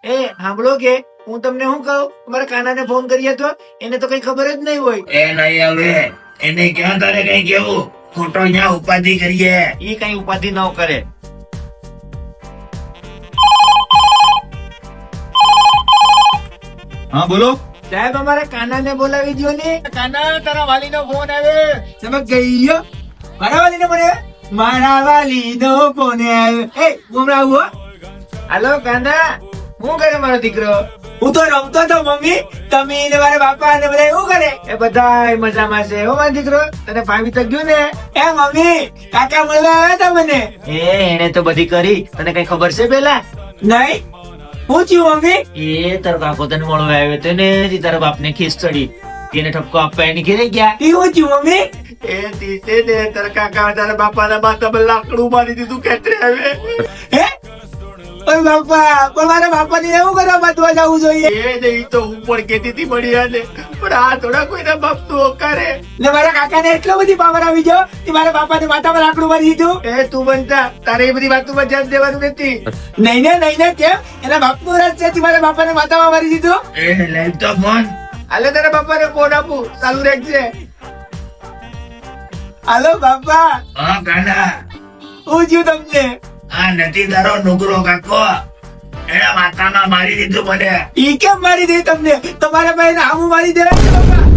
એ સાંભળો કે હું તમને શું કહું, મારા કાનાને ફોન કરીએ તો એને તો કઈ ખબર જ નહીં હોય. એ નહીં હવે એને ક્યાં તારે કઈ કેવું, ખોટો અહીંયા ઉપાધિ કરીએ. એ કઈ ઉપાધિ ન કરે. હા બોલો. સાહેબ અમારા કાનાને બોલાવી દો ને. કાના તારા વાલીનો ફોન આવ્યો. તમે ગઈ રહ્યો મારા વાલીનો ફોન આવ્યો. મારા વાલીનો ફોન આવ્યો. એ હું હમણાં આવું હો. હાલો કાના, શું કરે મારો દીકરો? હું તો રમતો હતો મમ્મી. તમે ને મારા બાપા ને બધા એવું કરે. એ બધા મજામાં છે હો મારો દીકરો. તને ફાવી તો ગયું ને? એ મમ્મી કાકા મળવા આવ્યા હતા મને. એને તો બધી કરી. તને કઈ ખબર છે પેલા? નહીં હું થયું મમ્મી. એ તારો કાકો તને મળવા આવ્યો હતો ને, હજી તારા બાપને ખીસ ચડી. તેને ઠપકો આપવા એની ઘરે ગયા. એવું થયું મમ્મી. એ દિવસે ને તારા કાકા તારા બાપાના માથામાં લાકડું મારી દીધું. કેટલે આવે હે ઓય બાપા, પણ મારા બાપા ને એવું કરવા બાંધવા જવું જોઈએ. એ નહીં તો હું પણ કેતી હતી મળી આને, પણ આ થોડા કોઈના બાપ તું હોકારે. ને મારા કાકા ને એટલો બધી પાવર આવી ગયો કે મારા બાપા ને માથામાં લાકડું મારી દીધું. એ તું બનતા, તારે એ બધી વાતોમાં ધ્યાન દેવાનું નથી. નહીં ને કેમ એના બાપનું રાજ છે મારા બાપા ને માથામાં મારી દીધું. એ લઈ તો ફોન. હાલે તારા બાપાને ફોન આપું, ચાલુ રાખજે. હાલો બાપા, હા કાના, હું થયું તમને? આ નથી તારો નુકરો કાકો, એના માથામાં મારી દીધું મને. ઈ કેમ મારી દે તમને? તમારા ભાઈ ને આમું મારી દેવાય ને બાપા.